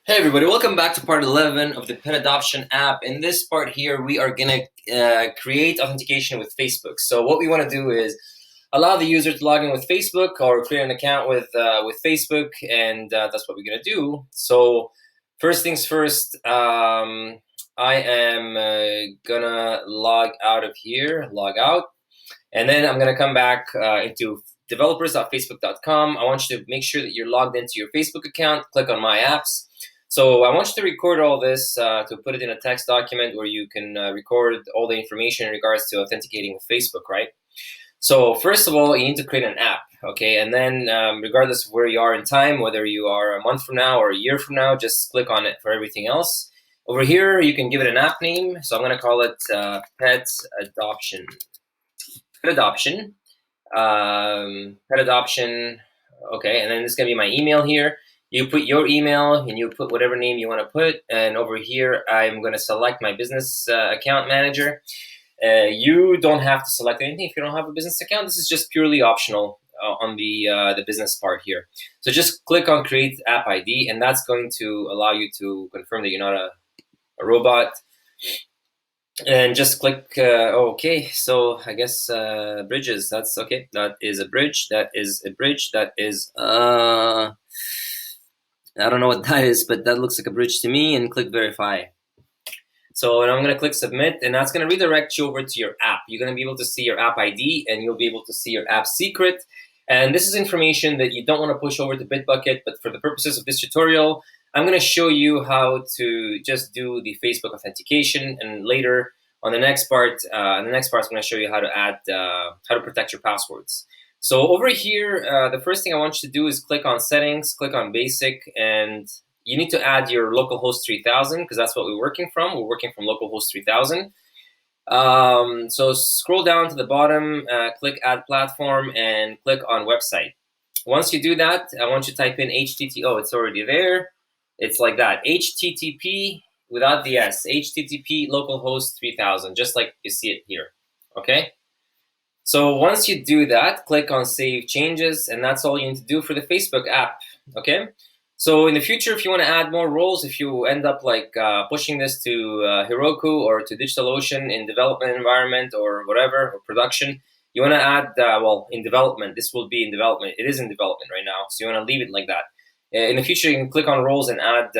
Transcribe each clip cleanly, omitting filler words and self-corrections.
Hey everybody, welcome back to part 11 of the Pet Adoption app. In this part here, we are going to create authentication with Facebook. So what we want to do is allow the user to log in with Facebook or create an account with Facebook, and that's what we're going to do. So first things first, I am going to log out of here, log out, and then I'm going to come back into developers.facebook.com. I want you to make sure that you're logged into your Facebook account. Click on My Apps. So I want you to record all this to put it in a text document where you can record all the information in regards to authenticating with Facebook, right? So first of all, you need to create an app, okay? And then regardless of where you are in time, whether you are a month from now or a year from now, just click on it for everything else. Over here, you can give it an app name. So I'm going to call it Pet Adoption. Pet Adoption. Pet Adoption. Okay, and then this is going to be my email here. You put your email and you put whatever name you want to put. And over here, I'm going to select my business account manager. You don't have to select anything if you don't have a business account. This is just purely optional on the business part here. So just click on Create App ID, and that's going to allow you to confirm that you're not a robot. And just click OK. So I guess bridges. That's okay. That is a bridge. That is a bridge. That is I don't know what that is, but that looks like a bridge to me. And click verify. So I'm going to click submit, and that's going to redirect you over to your app. You're going to be able to see your app ID, and you'll be able to see your app secret. And this is information that you don't want to push over to Bitbucket, but for the purposes of this tutorial, I'm going to show you how to just do the Facebook authentication, and later on the next part, I'm going to show you how to add, how to protect your passwords. So over here, the first thing I want you to do is click on settings, click on basic, and you need to add your localhost 3000 because that's what we're working from. We're working from localhost 3000. So scroll down to the bottom, click add platform, and click on website. Once you do that, I want you to type in HTTP. Oh, it's already there. It's like that. HTTP without the S. HTTP localhost 3000, just like you see it here. Okay. So once you do that, click on Save Changes, and that's all you need to do for the Facebook app. Okay. So in the future, if you want to add more roles, if you end up like pushing this to Heroku or to DigitalOcean in development environment or whatever, or production, you want to add, well, in development, this will be in development. It is in development right now, so you want to leave it like that. In the future, you can click on roles and add,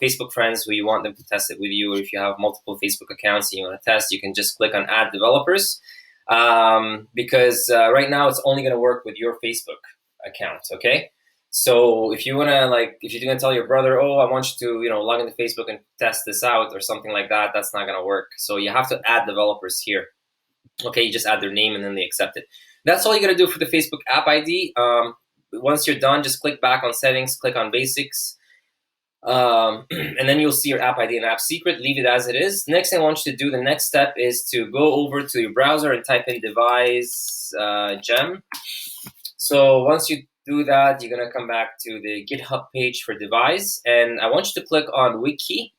Facebook friends who you want them to test it with you. Or if you have multiple Facebook accounts and you want to test, you can just click on add developers because right now it's only going to work with your Facebook account, okay? So if you wanna if you're gonna tell your brother, oh, I want you to, log into Facebook and test this out or something like that, that's not gonna work. So you have to add developers here. Okay, you just add their name and then they accept it. That's all you gotta do for the Facebook app ID. Once you're done, just click back on settings, click on basics, and then you'll see your app ID and app secret. Leave it as it is. Next thing I want you to do, the next step is to go over to your browser and type in Devise gem. So once you do that, you're going to come back to the GitHub page for Devise, and I want you to click on Wiki,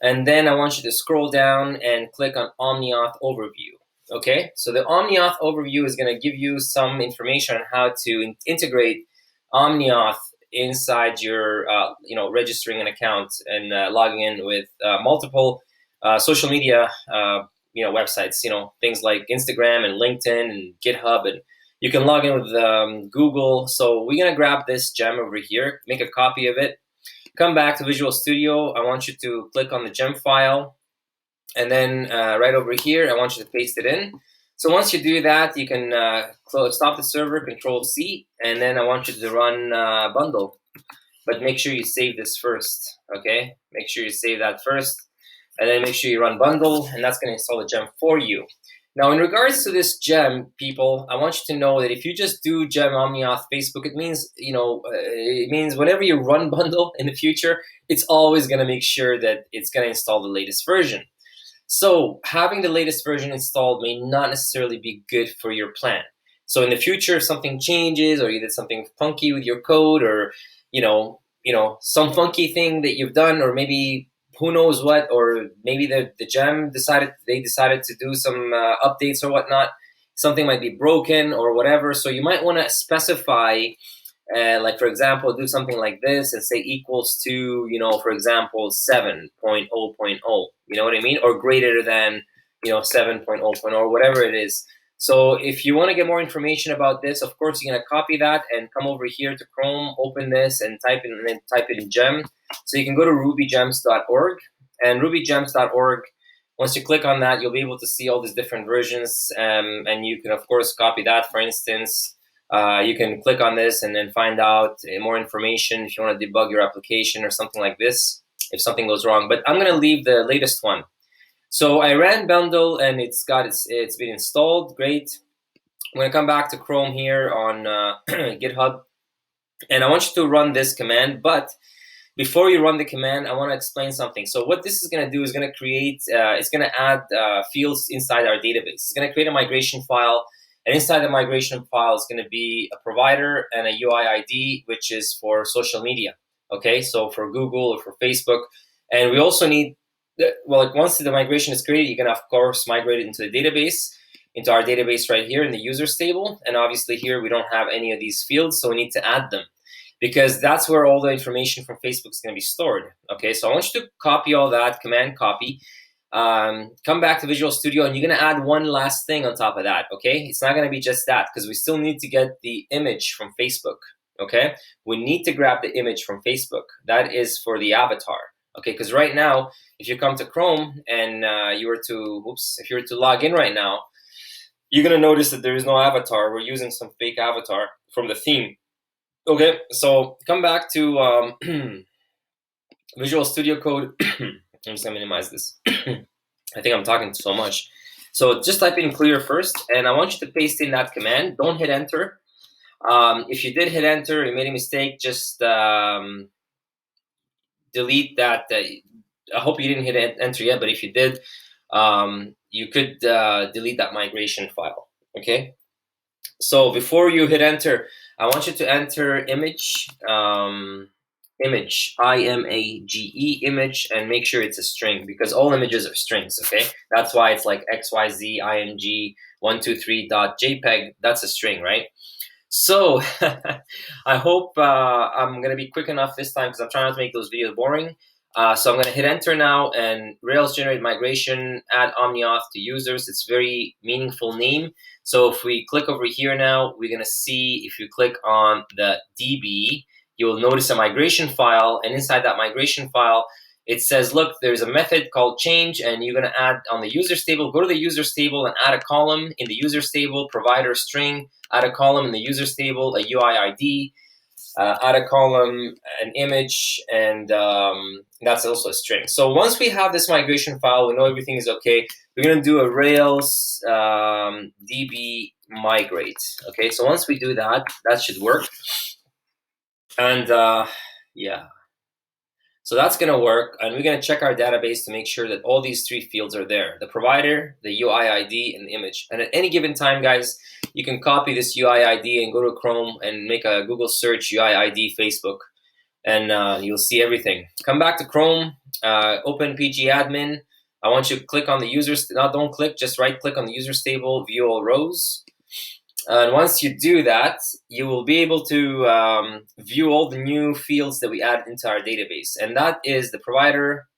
and then I want you to scroll down and click on Omniauth Overview. Okay, so the Omniauth Overview is going to give you some information on how to integrate Omniauth inside your, registering an account and logging in with multiple social media, websites, things like Instagram and LinkedIn and GitHub, and you can log in with Google. So we're going to grab this gem over here, make a copy of it, come back to Visual Studio. I want you to click on the gem file. And then right over here, I want you to paste it in. So once you do that, you can stop the server, Control-C, and then I want you to run bundle. But make sure you save this first, okay? Make sure you save that first, and then make sure you run bundle, and that's going to install the gem for you. Now, in regards to this gem, people, I want you to know that if you just do gem Omniauth Facebook, it means, whenever you run bundle in the future, it's always going to make sure that it's going to install the latest version. So having the latest version installed may not necessarily be good for your plan. So in the future, if something changes or you did something funky with your code, or some funky thing that you've done, or maybe who knows what, or maybe the gem decided to do some updates or whatnot, something might be broken or whatever. So you might want to specify Like for example, do something like this and say equals to, for example, 7.0.0, you know what I mean? Or greater than, 7.0.0 or whatever it is. So if you want to get more information about this, of course, you're going to copy that and come over here to Chrome, open this and type it in gem. So you can go to rubygems.org, and rubygems.org, once you click on that, you'll be able to see all these different versions, and you can, of course, copy that. For instance, you can click on this and then find out more information if you want to debug your application or something like this, if something goes wrong. But I'm going to leave the latest one. So I ran bundle and it's been installed. Great. I'm going to come back to Chrome here on GitHub, and I want you to run this command. But before you run the command, I want to explain something. So what this is going to do is going to create, it's going to add fields inside our database. It's going to create a migration file. And inside the migration file is going to be a provider and a UI ID, which is for social media. Okay, so for Google or for Facebook. And we also need, once the migration is created, you can, of course, migrate it into the database, into our database right here in the users table. And obviously here we don't have any of these fields, so we need to add them, because that's where all the information from Facebook is going to be stored. Okay, so I want you to copy all that, command copy. Come back to Visual Studio, and you're going to add one last thing on top of that. Okay, it's not going to be just that, because we still need to get the image from Facebook. Okay, we need to grab the image from Facebook. That is for the avatar. Okay, because right now, if you come to Chrome and if you were to log in right now, you're going to notice that there is no avatar. We're using some fake avatar from the theme. Okay, so come back to Visual Studio Code. I'm just gonna minimize this. I think I'm talking so much. So just type in clear first, and I want you to paste in that command. Don't hit enter. If you did hit enter, you made a mistake, just delete that. I hope you didn't hit enter yet, but if you did, you could delete that migration file. Okay. So before you hit enter, I want you to enter image, image, image, and make sure it's a string, because all images are strings. Okay, that's why it's like XYZ img 123.jpg. That's a string, right? So I hope I'm gonna be quick enough this time, because I'm trying not to make those videos boring. So I'm gonna hit enter now, and Rails generate migration, add Omniauth to users. It's very meaningful name. So if we click over here now, we're gonna see, if you click on the DB, you'll notice a migration file, and inside that migration file, it says, look, there's a method called change, and you're gonna add on the users table. Go to the users table and add a column in the users table, provider string, add a column in the users table, a UI ID, add a column, an image, and that's also a string. So once we have this migration file, we know everything is okay. We're gonna do a Rails DB migrate. Okay, so once we do that, that should work. And yeah, so that's gonna work, and we're gonna check our database to make sure that all these three fields are there: the provider, the UI ID, and the image. And at any given time, guys, you can copy this UI ID and go to Chrome and make a Google search UI ID Facebook, and you'll see everything. Come back to Chrome, open pgadmin. I want you to click on the users. No, don't click, just right click on the users table, view all rows. And once you do that, you will be able to view all the new fields that we added into our database. And that is the provider.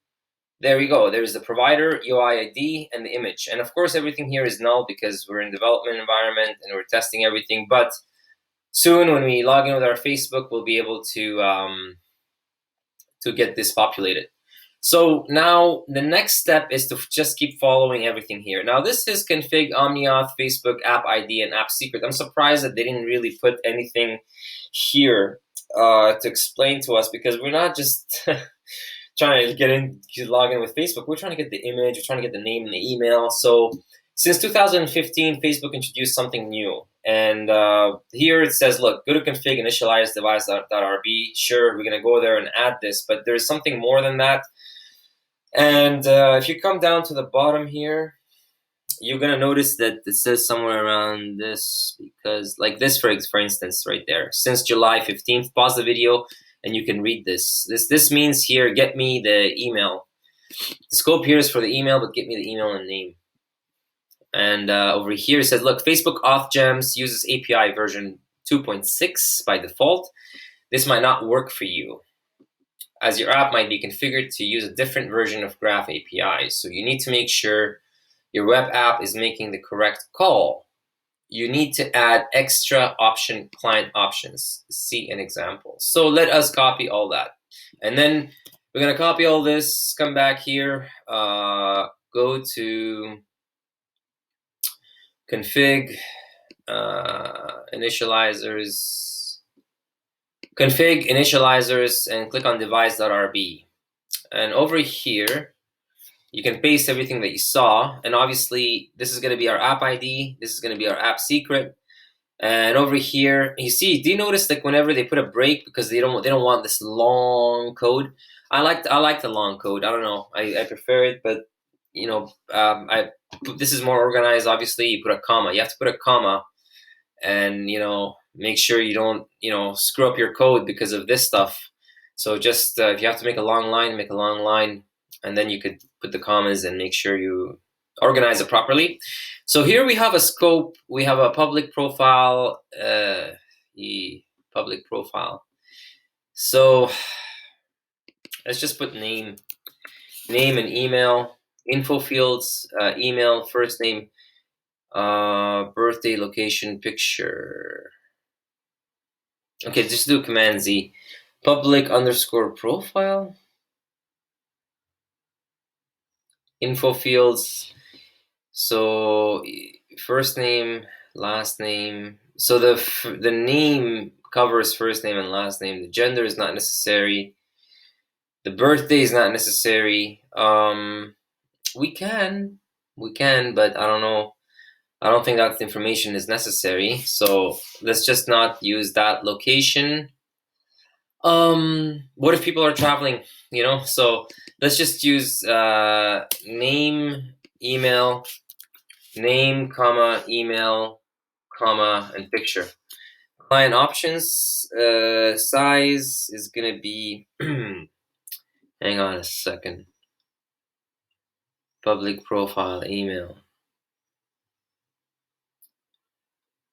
There we go. There's the provider, UI ID, and the image. And of course, everything here is null because we're in development environment and we're testing everything. But soon, when we log in with our Facebook, we'll be able to get this populated. So now the next step is to just keep following everything here. Now this is config Omniauth, Facebook, app ID, and app secret. I'm surprised that they didn't really put anything here to explain to us, because we're not just trying to log in with Facebook. We're trying to get the image, we're trying to get the name and the email. So since 2015, Facebook introduced something new. And here it says, look, go to config initialize devise.rb. Sure, we're going to go there and add this, but there's something more than that. And if you come down to the bottom here, you're going to notice that it says somewhere around this, because like this, for instance, right there, since July 15th, pause the video and you can read this. This means here, get me the email. The scope here is for the email, but get me the email and name. And over here it says, look, Facebook auth gems uses API version 2.6 by default, this might not work for you, as your app might be configured to use a different version of Graph API. So you need to make sure your web app is making the correct call. You need to add extra client options. See an example. So let us copy all that. And then we're gonna copy all this, come back here, go to config, initializers, and click on devise.rb. And over here, you can paste everything that you saw. And obviously, this is going to be our app ID. This is going to be our app secret. And over here, you see, do you notice like whenever they put a break because they don't want this long code? I like the long code. I don't know. I prefer it, but you know, this is more organized. Obviously, you put a comma. You have to put a comma, and you know, make sure you don't screw up your code because of this stuff. So just if you have to make a long line, make a long line, and then you could put the commas and make sure you organize it properly. So here we have a scope. We have a public profile, public profile. So let's just put name and email, info fields, email, first name, birthday, location, picture. Okay, just do Command Z. Public underscore profile. Info fields. So first name, last name. So the name covers first name and last name. The gender is not necessary. The birthday is not necessary. We can, but I don't know. I don't think that information is necessary. So let's just not use that. Location. What if people are traveling? You know, so let's just use name, email, name, comma, email, comma, and picture. Client options, size is gonna be, hang on a second. Public profile, email.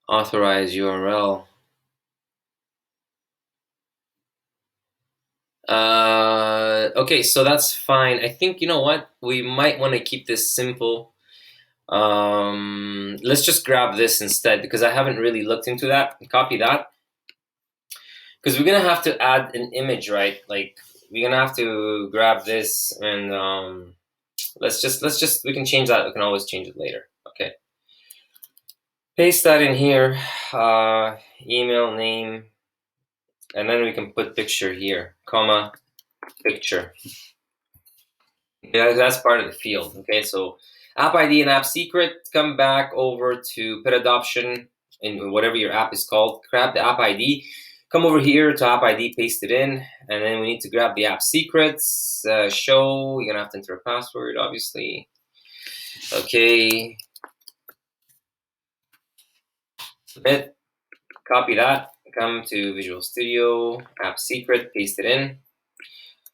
Authorize URL. Okay, so that's fine. I think, you know what? We might want to keep this simple. Let's just grab this instead because I haven't really looked into that. Copy that. Because we're gonna have to add an image, right? Like we're gonna have to grab this and let's just we can change that. We can always change it later. Okay. Paste that in here. Email, name, and then we can put picture here, comma, picture. Yeah, that's part of the field. Okay, so app ID and app secret. Come back over to pet adoption in whatever your app is called. Grab the app ID. Come over here to app ID, paste it in, and then we need to grab the app secrets. Show. You're gonna have to enter a password, obviously. Okay. Submit. Copy that. Come to Visual Studio, app secret, paste it in.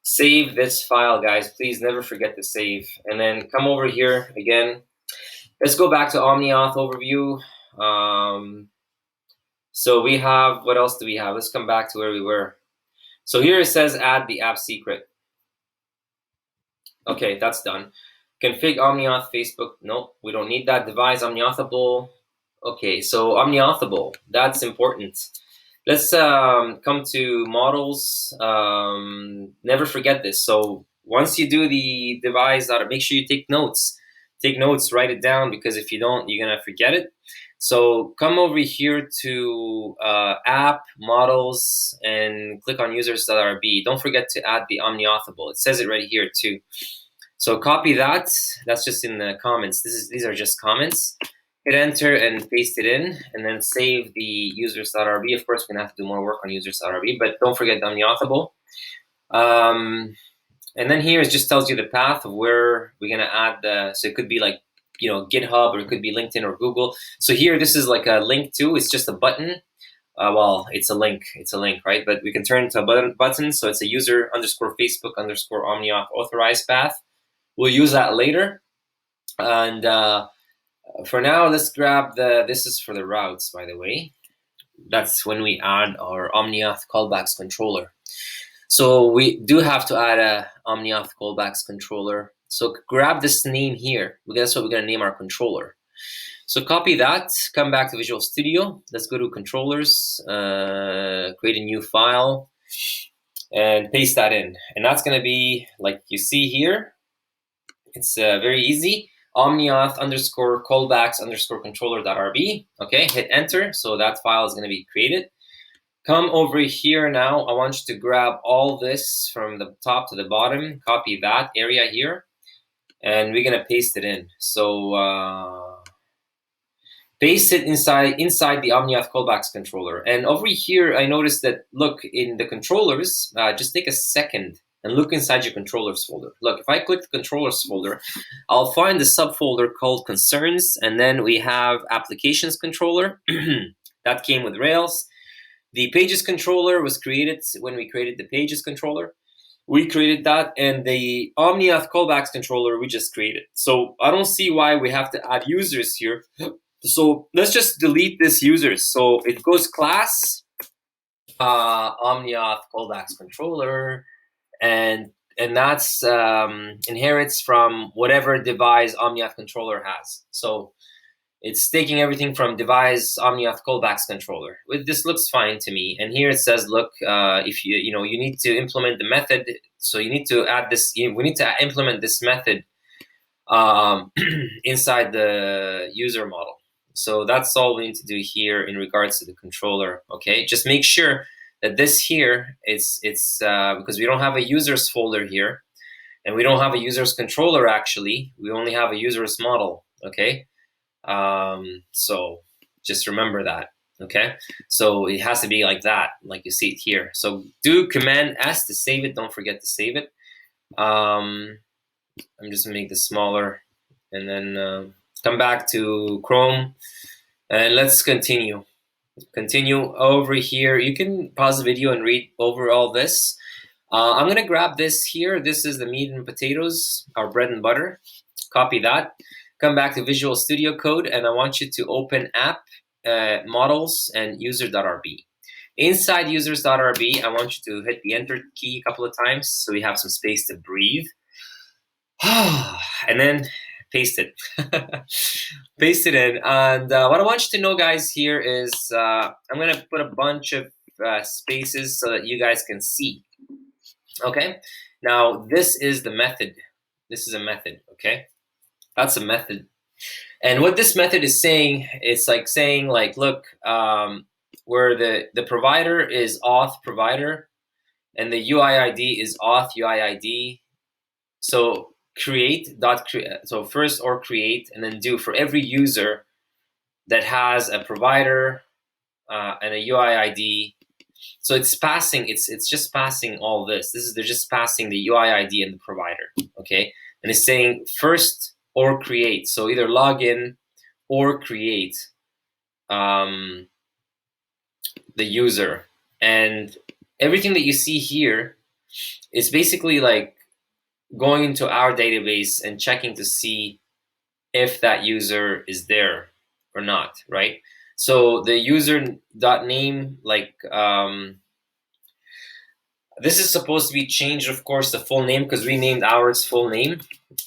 Save this file, guys. Please never forget to save. And then come over here again. Let's go back to Omniauth overview. So we have, what else do we have? Let's come back to where we were. So here it says add the app secret. Okay, that's done. Config Omniauth Facebook. Nope, we don't need that. Devise Omniauthable. Okay, so Omniauthable, that's important. Let's come to models. Never forget this. So once you do the Devise, make sure you take notes. Take notes, write it down, because if you don't, you're gonna forget it. So come over here to app, models, and click on users.rb. Don't forget to add the Omniauthable. It says it right here too. So copy that. That's just in the comments. These are just comments. Hit enter and paste it in, and then save the users.rb. Of course, we're gonna have to do more work on users.rb, but don't forget the Omniauthable. And then here it just tells you the path of where we're gonna add the. So it could be like, you know, GitHub, or it could be LinkedIn or Google. So here, this is like a link to. It's just a button. Well, it's a link. It's a link, right? But we can turn it to a button. So it's a user underscore Facebook underscore Omniauth authorized path. We'll use that later. And for now, let's grab the. This is for the routes, by the way. That's when we add our Omniauth callbacks controller. So we do have to add a Omniauth callbacks controller. So grab this name here, because that's what we're going to name our controller. So copy that, come back to Visual Studio. Let's go to controllers, create a new file, and paste that in. And that's going to be like you see here. It's very easy. Omniauth underscore callbacks underscore controller.rb. Okay, hit enter. So that file is going to be created. Come over here now. I want you to grab all this from the top to the bottom. Copy that area here, and we're going to paste it in. So paste it inside the Omniauth callbacks controller. And over here, I noticed that, look, in the controllers, just take a second and look inside your controllers folder. Look, if I click the controllers folder, I'll find the subfolder called concerns, and then we have applications controller that came with Rails. The pages controller was created when we created the pages controller. We created that, and the Omniauth callbacks controller we just created. So I don't see why we have to add users here. So let's just delete this users. So it goes class Omniauth callbacks controller, and that's inherits from whatever Devise Omniauth controller has. So it's taking everything from Devise Omniauth callbacks controller. This looks fine to me. And here it says, look, if you need to implement the method. So you need to add this. We need to implement this method inside the user model. So that's all we need to do here in regards to the controller. Okay, just make sure that this here it's because we don't have a users folder here, and we don't have a users controller. Actually, we only have a users model. Okay, so just remember that. Okay, so it has to be like that, like you see it here. So do Command S to save it. Don't forget to save it. I'm just gonna make this smaller, and then come back to Chrome, and let's continue. Continue over here. You can pause the video and read over all this. I'm gonna grab this here. This is the meat and potatoes, our bread and butter. Copy that. Come back to Visual Studio Code, and I want you to open app, models, and user.rb. Inside users.rb, I want you to hit the enter key a couple of times so we have some space to breathe. And then paste it. Paste it in. And what I want you to know, guys, here is I'm going to put a bunch of spaces so that you guys can see. Okay? Now, this is the method. This is a method, okay? That's a method. And what this method is saying, it's like saying, like, look, where the provider is auth provider, and the UI ID is auth UI ID. So so first or create, and then do for every user that has a provider and a UI ID. So it's passing. It's just passing all this. They're just passing the UI ID and the provider. Okay, and it's saying first or create. So either log in or create the user, and everything that you see here is basically like going into our database and checking to see if that user is there or not, right? So the user.name, like this is supposed to be changed, of course, the full name, because we named ours full name.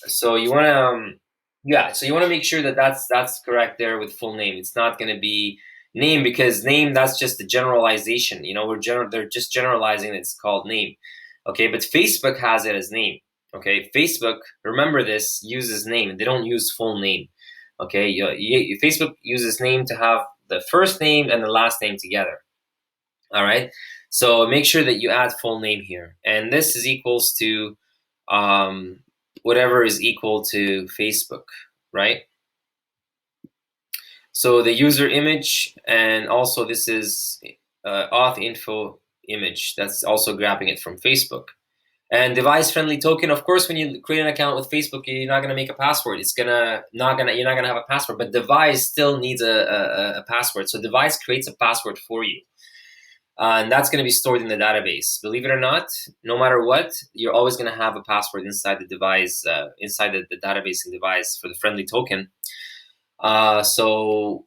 So you want to, so you want to make sure that that's correct there with full name. It's not going to be name, because name, that's just a generalization. They're just generalizing that it's called name. Okay, but Facebook has it as name. Okay, Facebook, remember this, uses name. They don't use full name. Okay, Facebook uses name to have the first name and the last name together. All right, so make sure that you add full name here, and this is equals to whatever is equal to Facebook, right? So the user image, and also this is auth info image. That's also grabbing it from Facebook. And device friendly token, of course, when you create an account with Facebook, you're not gonna make a password. You're not gonna have a password, but Devise still needs a password. So Devise creates a password for you. And that's gonna be stored in the database. Believe it or not, no matter what, you're always gonna have a password inside the Devise, inside the database in Devise for the friendly token. So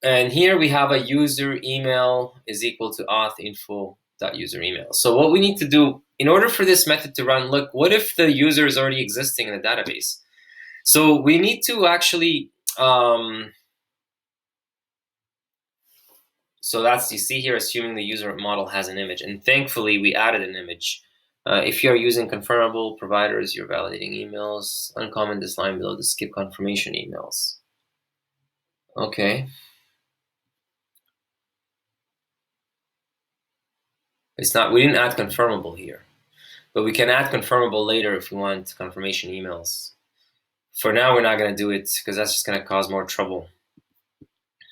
And here we have a user email is equal to auth info.user email. So what we need to do in order for this method to run, look, what if the user is already existing in the database? So we need to actually, so that's, you see here, assuming the user model has an image. And thankfully, we added an image. If you're using confirmable providers, you're validating emails. Uncomment this line below to skip confirmation emails. Okay. It's not, we didn't add confirmable here, but we can add confirmable later if we want confirmation emails. For now, we're not going to do it because that's just going to cause more trouble.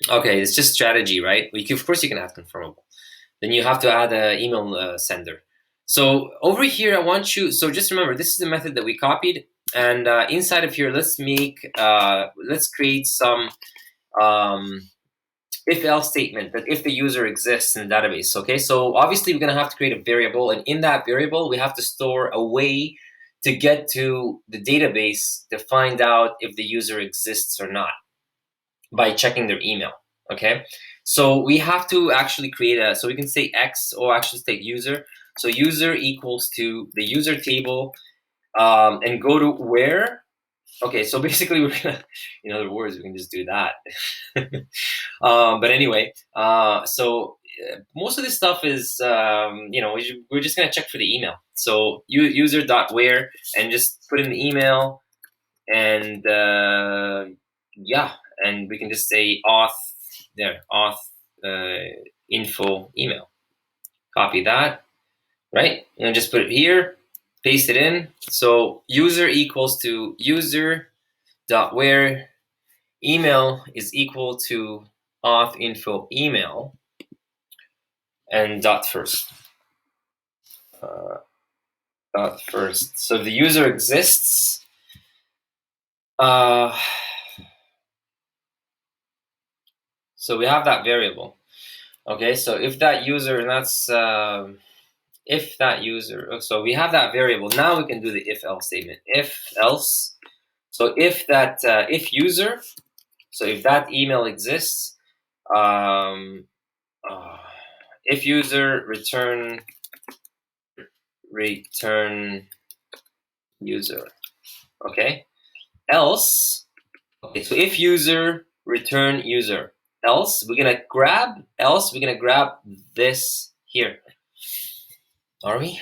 Okay, it's just strategy, right? Of course, you can add confirmable. Then you have to add an email sender. So over here, I want you, so just remember, this is the method that we copied. And inside of here, let's create some if-else statement that if the user exists in the database, okay? So obviously we're gonna have to create a variable, and in that variable, we have to store a way to get to the database to find out if the user exists or not by checking their email, okay? So we have to actually create so we can say X, or actually state user. So user equals to the user table, and go to where. Okay, so basically we're gonna, in other words, we can just do that. But anyway, so most of this stuff is, we're just gonna check for the email. So user.where, and just put in the email, and yeah, and we can just say auth info email. Copy that, right? And just put it here, paste it in. So user equals to user.where email is equal to auth info email, and dot first. Dot first. So if the user exists, so we have that variable. Okay, so if that user, and that's if that user, so we have that variable. Now we can do the if else statement. If else, so if that if user, so if that email exists, if user return user. Okay, else, okay, so if user return user, else we're gonna grab this here. Are we?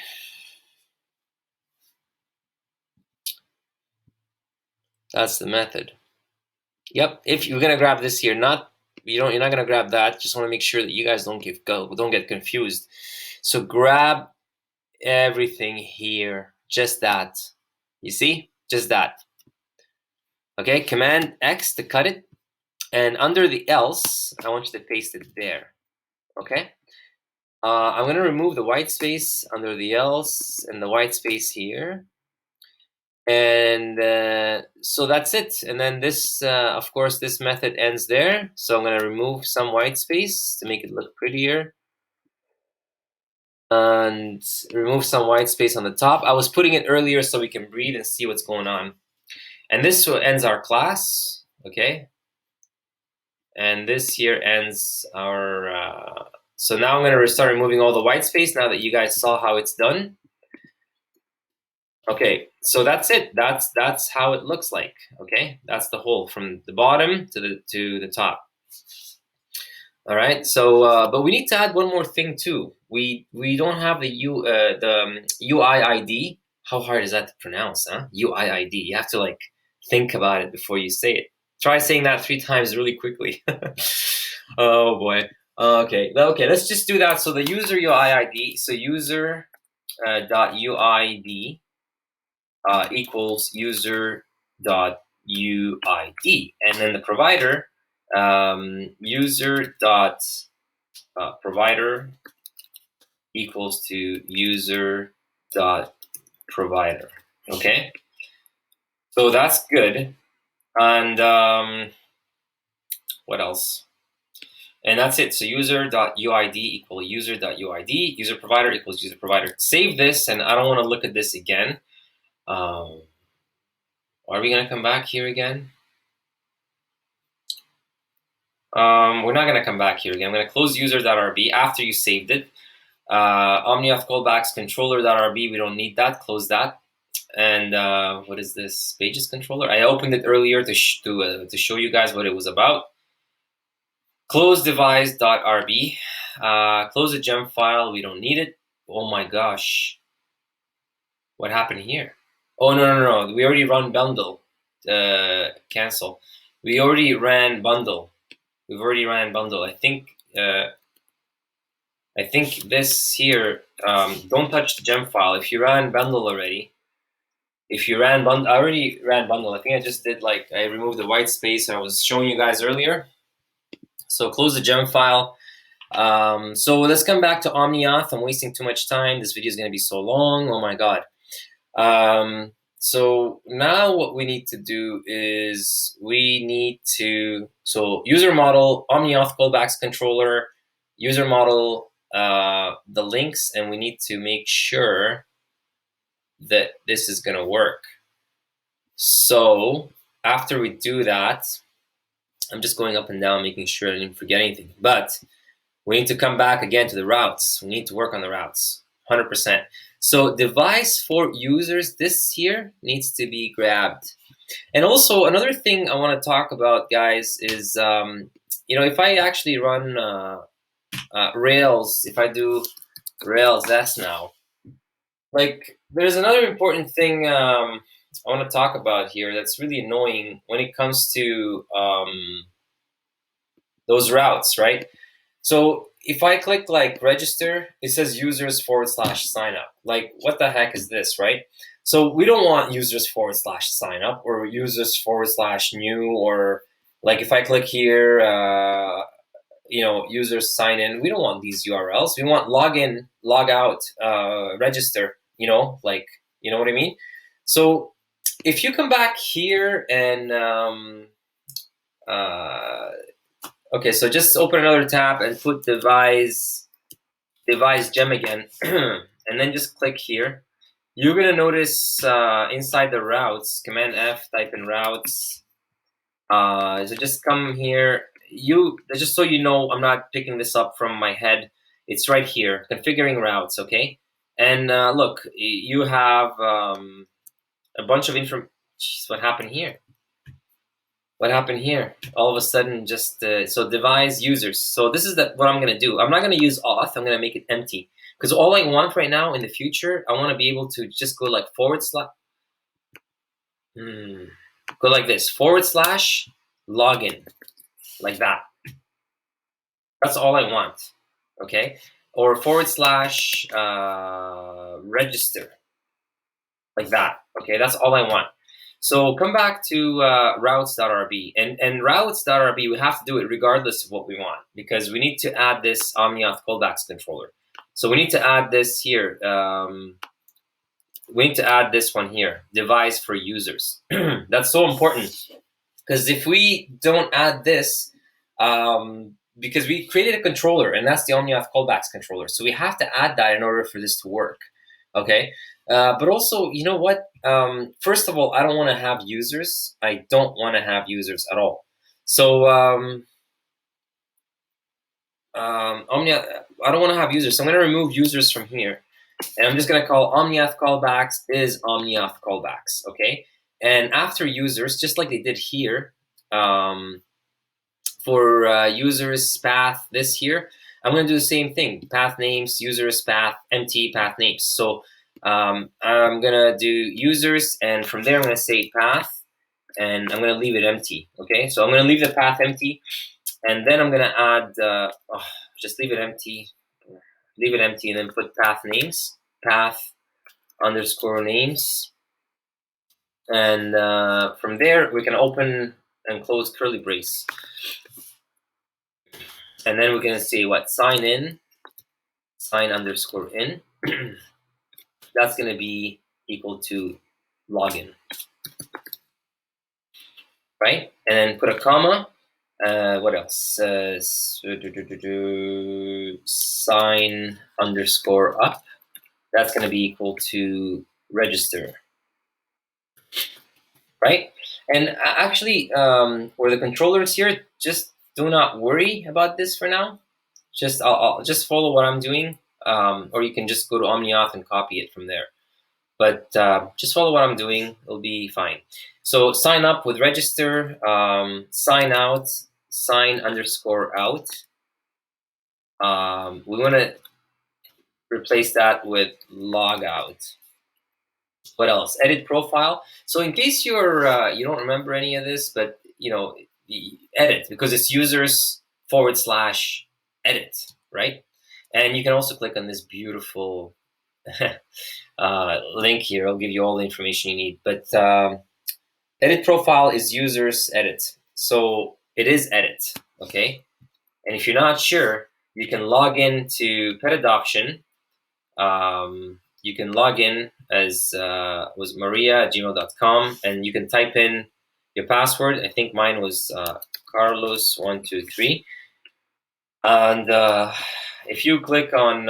That's the method. Yep. If you're gonna grab this here, you're not gonna grab that. Just want to make sure that you guys don't get confused. So grab everything here, just that. You see, just that. Okay. Command X to cut it, and under the else, I want you to paste it there. Okay. I'm gonna remove the white space under the else and the white space here. And so that's it. And then this, of course, this method ends there. So I'm going to remove some white space to make it look prettier. And remove some white space on the top. I was putting it earlier so we can breathe and see what's going on. And this ends our class, okay? And this here ends our, so now I'm going to start removing all the white space now that you guys saw how it's done. Okay, so that's it. That's how it looks like. Okay, that's the whole from the bottom to the top. All right. So, but we need to add one more thing too. We don't have the UI ID. How hard is that to pronounce, huh? UI ID. You have to like think about it before you say it. Try saying that 3 times really quickly. Oh boy. Okay. Let's just do that. So the user UI ID. So user dot UID. Equals user dot UID, and then the provider user dot provider equals to user dot provider. Okay, so that's good. And what else? And that's it. So user.uid equal user.uid, user provider equals user provider. Save this, and I don't want to look at this again. Are we gonna come back here again? We're not gonna come back here again. I'm gonna close user.rb after you saved it. Omniauth callbacks controller.rb, we don't need that, close that. And what is this? Pages controller. I opened it earlier to show you guys what it was about. Close devise.rb. Close the gem file. We don't need it. Oh my gosh. What happened here? Oh no. We already run bundle. Cancel. We already ran bundle. We've already ran bundle. I think this here. Don't touch the gem file. If you ran bundle already. If you ran bundle, I already ran bundle. I think I just did I removed the white space I was showing you guys earlier. So close the gem file. So let's come back to Omniauth. I'm wasting too much time. This video is going to be so long. Oh my God. So now what we need to do is so user model, Omniauth callbacks controller, user model, the links, and we need to make sure that this is going to work. So after we do that, I'm just going up and down, making sure I didn't forget anything. But we need to come back again to the routes. We need to work on the routes, 100%. So device for users, this here needs to be grabbed. And also another thing I want to talk about, guys, is if I actually run Rails, if I do Rails S now, there's another important thing I want to talk about here that's really annoying when it comes to those routes, right? So if I click register, it says users /sign up. What the heck is this, right? So we don't want users /sign up or users /new, or if I click here, users sign in. We don't want these URLs. We want login, log out, register. You know what I mean? So if you come back here and okay, so just open another tab and put Devise gem again, and then just click here. You're gonna notice inside the routes, Command F, type in routes. So just come here. Just so you know, I'm not picking this up from my head. It's right here, configuring routes. Okay, and look, you have a bunch of information. What happened here? What happened here? All of a sudden, just so Devise users. So this is what I'm gonna do. I'm not gonna use auth. I'm gonna make it empty because all I want right now in the future, I want to be able to just go /. Go like this, /login, like that. That's all I want. Okay, or /register, like that. Okay, that's all I want. So come back to routes.rb, and routes.rb, we have to do it regardless of what we want, because we need to add this Omniauth callbacks controller. So we need to add this here. We need to add this one here, device for users. That's so important, because if we don't add this, because we created a controller, and that's the Omniauth callbacks controller, so we have to add that in order for this to work. Okay. But also, you know what? First of all, I don't want to have users. I don't want to have users at all. So Omniauth, I don't want to have users. So I'm going to remove users from here, and I'm just going to call Omniauth callbacks is Omniauth callbacks. Okay, and after users, just like they did here, for users path this here, I'm going to do the same thing. Path names, users path, empty path names. So I'm gonna do users, and from there I'm gonna say path, and I'm gonna leave it empty. Okay, so I'm gonna leave the path empty, and then I'm gonna add just leave it empty, and then put path names, path underscore names, and from there we can open and close curly brace, and then we're gonna say what, sign in, sign underscore in. That's going to be equal to login, right? And then put a comma. What else? Sign underscore up. That's going to be equal to register, right? And actually, for the controllers here, just do not worry about this for now. I'll just follow what I'm doing, or you can just go to Omniauth and copy it from there. But just follow what I'm doing, it'll be fine. So sign up with register, sign out, sign_out. We want to replace that with logout. What else? Edit profile. So in case you don't remember any of this, but edit, because it's users/edit, right? And you can also click on this beautiful link here. I'll give you all the information you need. But edit profile is users edit. So it is edit, okay? And if you're not sure, you can log in to pet adoption. You can log in as was maria@gmail.com, and you can type in your password. I think mine was Carlos123. And if you click on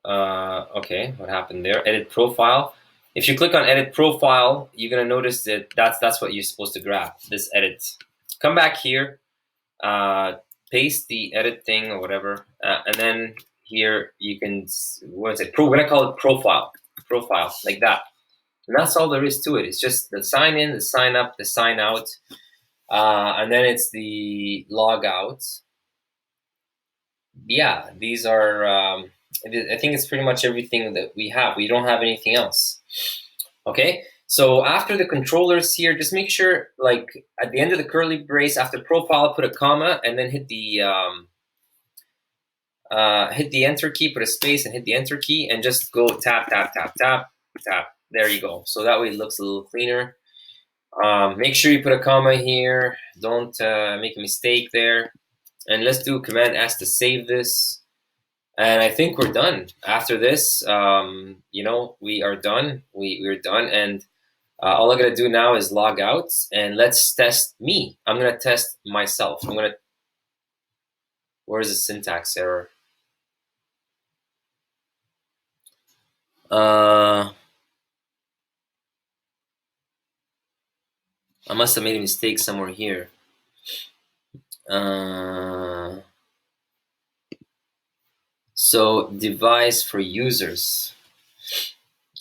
okay, what happened there? Edit profile. If you click on edit profile, you're gonna notice that that's what you're supposed to grab. This edit. Come back here. Paste the edit thing or whatever, and then here you can, what is it? We're gonna call it profile, like that. And that's all there is to it. It's just the sign in, the sign up, the sign out, and then it's the log out. Yeah, these are, I think it's pretty much everything that we have. We don't have anything else. Okay. So after the controllers here, just make sure, like at the end of the curly brace, after profile, put a comma, and then hit the enter key, put a space, and hit the enter key, and just go tap, tap, tap, tap, tap. There you go. So that way it looks a little cleaner. Make sure you put a comma here. Don't make a mistake there. And let's do Command S to save this. And I think we're done. After this, we are done. We're done. And all I gotta do now is log out, and let's test me. I'm gonna test myself. Where's the syntax error? I must have made a mistake somewhere here. So Devise for users.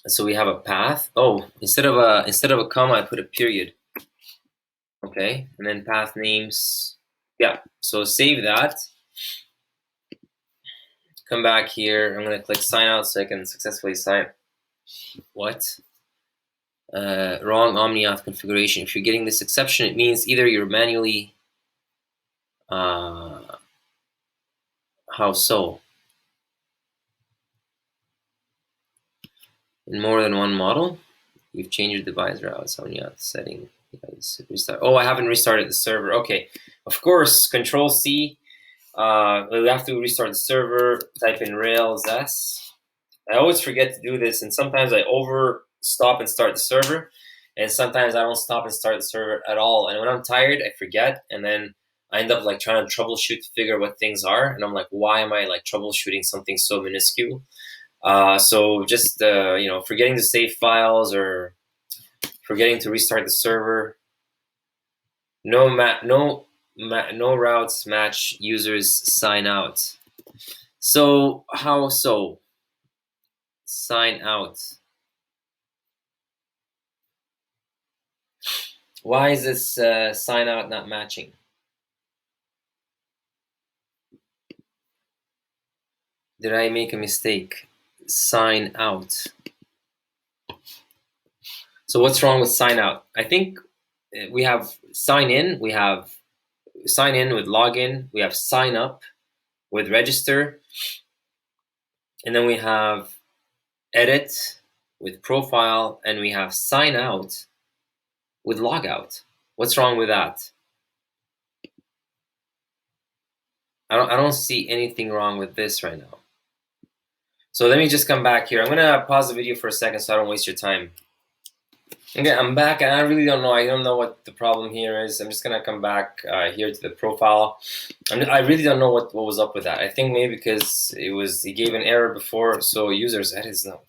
So we have a path. Oh, instead of a comma, I put a period. Okay, and then path names. Yeah. So save that. Come back here. I'm gonna click sign out so I can successfully sign. What? Wrong Omniauth configuration. If you're getting this exception, it means either you're manually. How so? In more than one model, you've changed your device routes. Omniauth setting. Restart. Oh, I haven't restarted the server. Okay, of course. Control C. We have to restart the server. Type in Rails S. I always forget to do this, and sometimes I stop and start the server, and sometimes I don't stop and start the server at all. And when I'm tired, I forget, and then I end up like trying to troubleshoot to figure out what things are, and I'm like, why am I like troubleshooting something so minuscule? So just forgetting to save files or forgetting to restart the server. No routes match users sign out. So how so? Sign out. Why is this sign out not matching? Did I make a mistake? Sign out. So what's wrong with sign out? I think we have sign in, we have sign in with login, we have sign up with register, and then we have edit with profile, and we have sign out with logout. What's wrong with that? I don't see anything wrong with this right now. So let me just come back here. I'm gonna pause the video for a second so I don't waste your time. Okay, I'm back, and I really don't know. I don't know what the problem here is. I'm just gonna come back here to the profile. I really don't know what was up with that. I think maybe because it gave an error before. So users edit is no.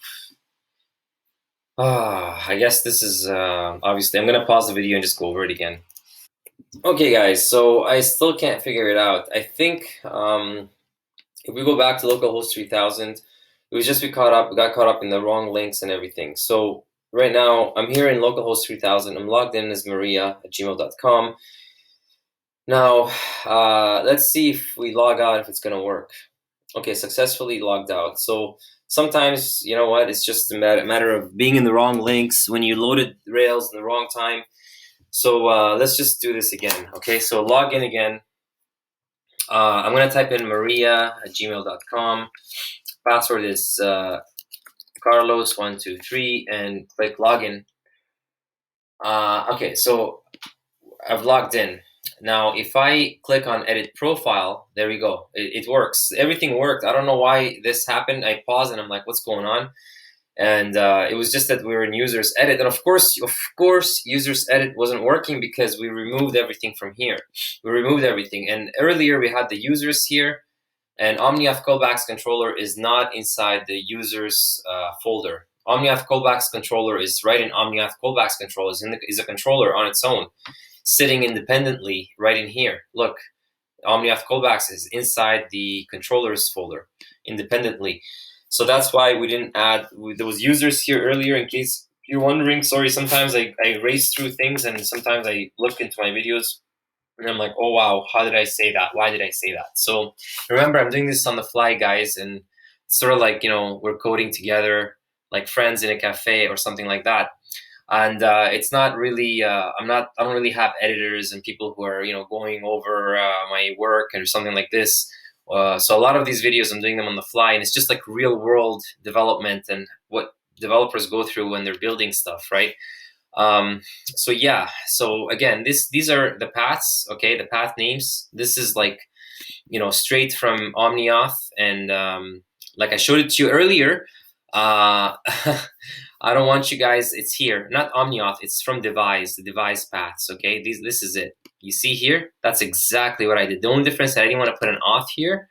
I guess this is obviously, I'm gonna pause the video and just go over it again. Okay, guys, so I still can't figure it out. I think if we go back to localhost 3000, it was just we got caught up in the wrong links and everything. So right now I'm here in localhost 3000. I'm logged in as maria@gmail.com. Now let's see if we log out if it's gonna work. Okay, successfully logged out. So sometimes, you know what, it's just a matter of being in the wrong links when you loaded Rails in the wrong time. So let's just do this again. Okay, so log in again. I'm going to type in maria@gmail.com. Password is Carlos123 and click login. Okay, so I've logged in. Now, if I click on edit profile, there we go. It works. Everything worked. I don't know why this happened. I paused and I'm like, what's going on? And it was just that we were in users edit, and of course users edit wasn't working because we removed everything from here. We removed everything, and earlier we had the users here, and Omniauth callbacks controller is not inside the users folder. Omniauth callbacks controller is right in Omniauth callbacks controller, is a controller on its own, sitting independently right in here. Look, Omniauth callbacks is inside the controllers folder independently. So that's why we didn't add those users here earlier, in case you're wondering. Sorry, sometimes I race through things and sometimes I look into my videos and I'm like, oh wow, how did I say that? Why did I say that? So remember, I'm doing this on the fly, guys, and sort of like, we're coding together like friends in a cafe or something like that. And it's not really I don't really have editors and people who are going over my work or something like this. So a lot of these videos I'm doing them on the fly, and it's just like real world development and what developers go through when they're building stuff, right? So yeah, so again, these are the paths, okay, the path names. This is like straight from Omniauth, and like I showed it to you earlier. I don't want you guys, it's here, not Omniauth, it's from Devise, the Devise paths, okay? This is it. You see here? That's exactly what I did. The only difference is I didn't want to put an auth here,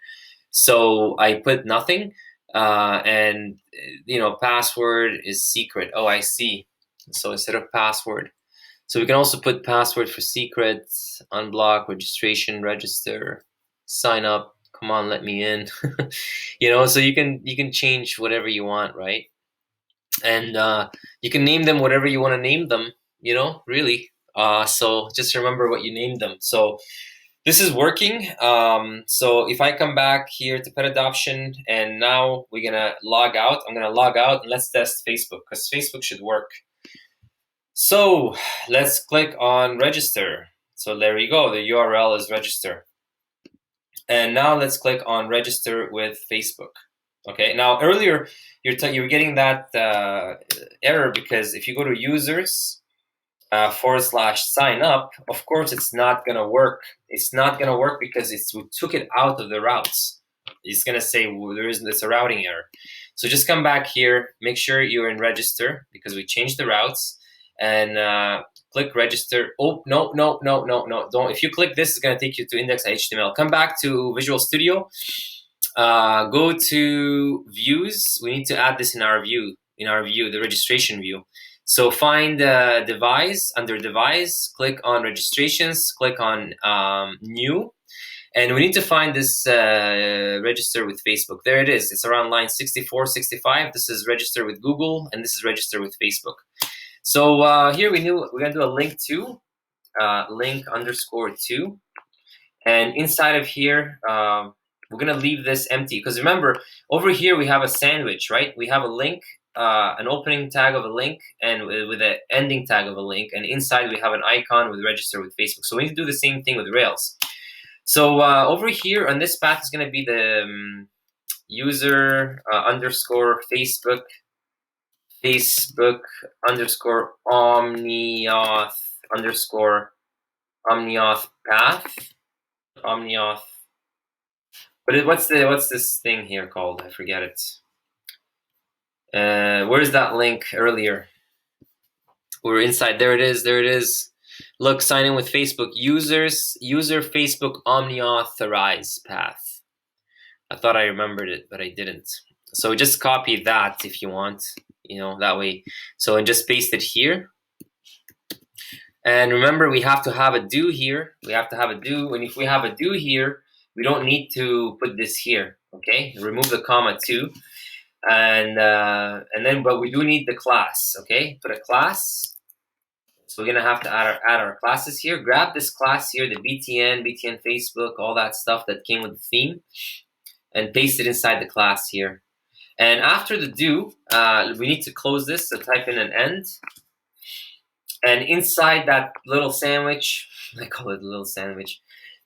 so I put nothing, and password is secret. Oh, I see. So instead of password, so we can also put password for secret, unblock, registration, register, sign up. Come on, let me in. So you can change whatever you want, right? And you can name them whatever you want to name them. Really. So just remember what you named them. So this is working. So if I come back here to pet adoption, and now we're gonna log out. I'm gonna log out and let's test Facebook, because Facebook should work. So let's click on register. So there we go. The URL is register. And now let's click on register with Facebook. Okay. Now earlier you were getting that error because if you go to users / sign up, of course it's not gonna work. It's not gonna work because we took it out of the routes. It's gonna say, well, it's a routing error. So just come back here, make sure you're in register because we changed the routes, and click register. Oh, no, don't. If you click this, it's gonna take you to index.html. Come back to Visual Studio, go to views. We need to add this in our view, the registration view. So find Devise, under Devise, click on registrations, click on new, and we need to find this register with Facebook. There it is. It's around line 64, 65. This is register with Google, and this is register with Facebook. So here we're gonna do a link to, link _to, and inside of here, we're gonna leave this empty, because remember, over here we have a sandwich, right? We have a link, an opening tag of a link, and with an ending tag of a link, and inside we have an icon with register with Facebook. So we need to do the same thing with Rails. So over here on this path is gonna be the user _Facebook _Omniauth Omniauth path. Omniauth. What's this thing here called? I forget it. Where's that link earlier? We're inside. There it is. Look, sign in with Facebook. User Facebook Omniauthorize path. I thought I remembered it, but I didn't. So just copy that if you want. you know, that way. So and just paste it here. And remember, we have to have a do here. We have to have a do, and if we have a do here, we don't need to put this here. Okay, remove the comma too, and then but we do need the class. Okay, put a class. So we're gonna have to add our classes here. Grab this class here, the BTN Facebook, all that stuff that came with the theme, and paste it inside the class here. And after the do, we need to close this. So type in an end. And inside that little sandwich, I call it a little sandwich,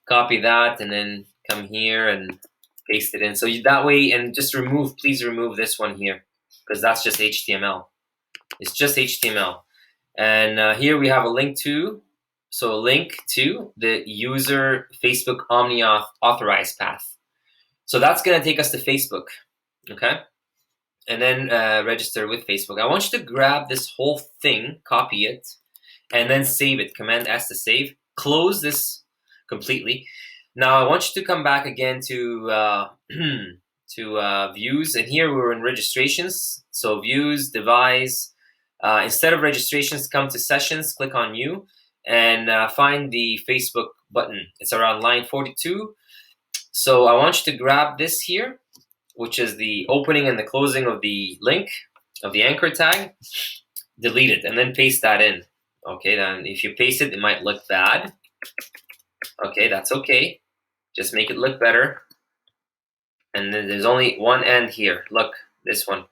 copy that and then come here and paste it in. So that way, and just please remove this one here, because that's just HTML. It's just HTML. And here we have a link to, so a link to the user Facebook Omniauth authorized path. So that's gonna take us to Facebook, okay? And then register with Facebook. I want you to grab this whole thing, copy it, and then save it. Command S to save. Close this completely. Now I want you to come back again to views, and here we're in registrations. So views, Devise. Instead of registrations, come to sessions, click on new, and find the Facebook button. It's around line 42. So I want you to grab this here, which is the opening and the closing of the link, of the anchor tag. Delete it, and then paste that in. Okay, then if you paste it, it might look bad. Okay, that's okay. Just make it look better. And then there's only one end here. Look, this one.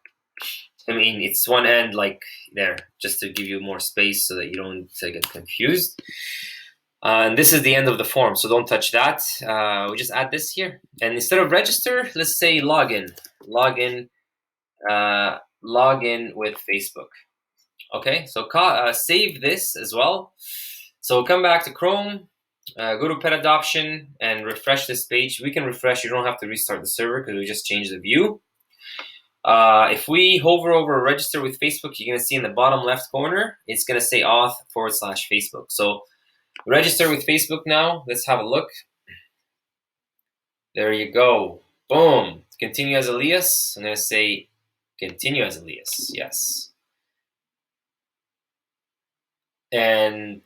I mean, it's one end like there, just to give you more space so that you don't get confused. And this is the end of the form, so don't touch that. We just add this here. And instead of register, let's say login. Login with Facebook. Okay, so save this as well. So come back to Chrome, go to pet adoption and refresh this page. We can refresh, you don't have to restart the server because we just changed the view. If we hover over register with Facebook, you're gonna see in the bottom left corner, it's gonna say auth /Facebook. So register with Facebook now, let's have a look. There you go, boom. Continue as Elias, I'm gonna say continue as Elias, yes. And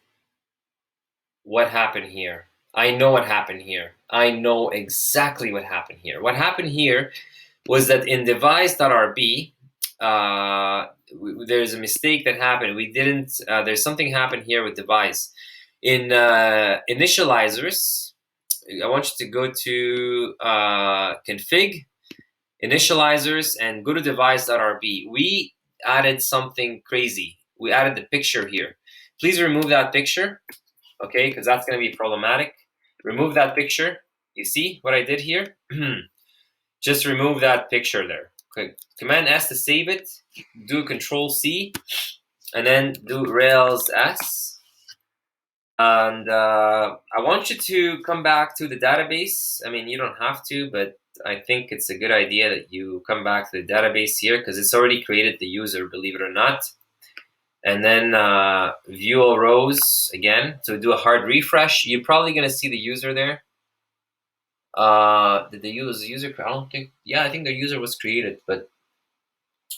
what happened here? I know what happened here. I know exactly what happened here. What happened here was that in devise.rb, there's a mistake that happened. We didn't, there's something happened here with Devise. In initializers, I want you to go to config, initializers, and go to devise.rb. We added something crazy. We added the picture here. Please remove that picture, okay, because that's going to be problematic. Remove that picture. You see what I did here? Just remove that picture there. Okay. Command S to save it. Do Control C, and then do Rails S. And I want you to come back to the database. I mean, you don't have to, but I think it's a good idea that you come back to the database here because it's already created the user, believe it or not. And then view all rows again. So do a hard refresh. You're probably going to see the user there. Did they use the user? I don't think. Yeah, I think the user was created, but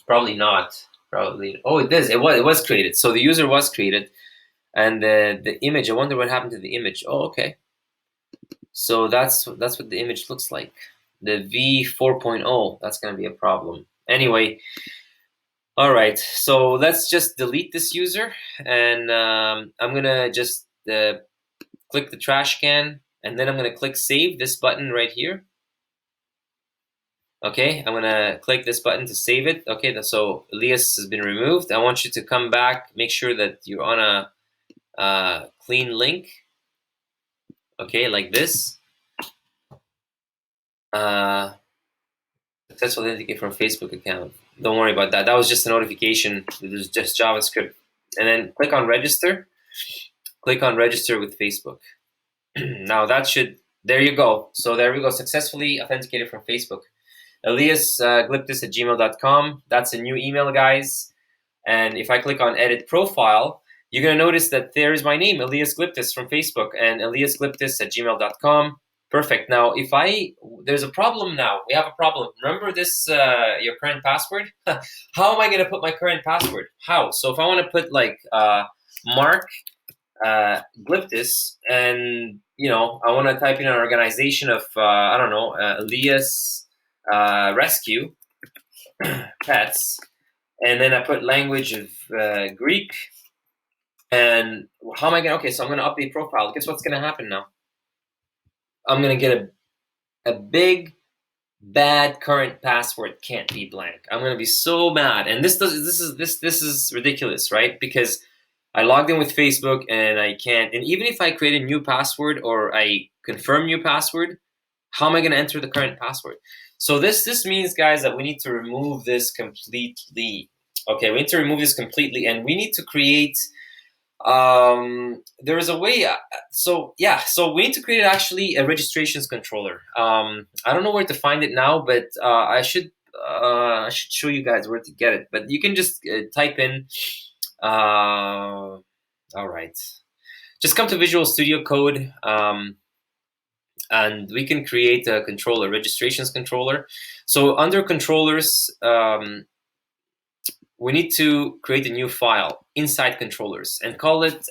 probably not. Probably. Oh, it is. It was created. So the user was created, and the image. I wonder what happened to the image. Oh, okay. So that's what the image looks like. The v4.0. That's going to be a problem. Anyway. All right. So let's just delete this user, and I'm gonna just click the trash can. And then I'm going to click save this button right here. Okay, I'm going to click this button to save it. Okay, so Elias has been removed. I want you to come back, make sure that you're on a clean link. Okay, like this. Successful authenticate from Facebook account. Don't worry about that. That was just a notification. It was just JavaScript. And then click on register. Click on register with Facebook. Now that should, there you go. So there we go, successfully authenticated from Facebook. eliasglyptis@gmail.com. That's a new email, guys. And if I click on edit profile, you're gonna notice that there is my name, Elias Glyptis from Facebook, and eliasglyptis@gmail.com. Perfect. Now, there's a problem now. We have a problem. Remember this, your current password? How am I going to put my current password? How? So if I want to put like Mark Glyptis, and I want to type in an organization of I don't know, Elias Rescue Pets, and then I put language of Greek. And how am I going to? Okay, so I'm going to update profile. Guess what's going to happen now? I'm going to get a big bad current password can't be blank. I'm going to be so mad. And this is ridiculous, right? Because I logged in with Facebook and I can't. And even if I create a new password or I confirm new password, how am I going to enter the current password? So this means, guys, that we need to remove this completely. Okay, we need to remove this completely, and we need to create. There is a way. So we need to create actually a registrations controller. I don't know where to find it now, but I should show you guys where to get it. But you can just type in. All right, just come to Visual Studio Code, and we can create a controller, registrations controller. So under controllers, we need to create a new file inside controllers and call it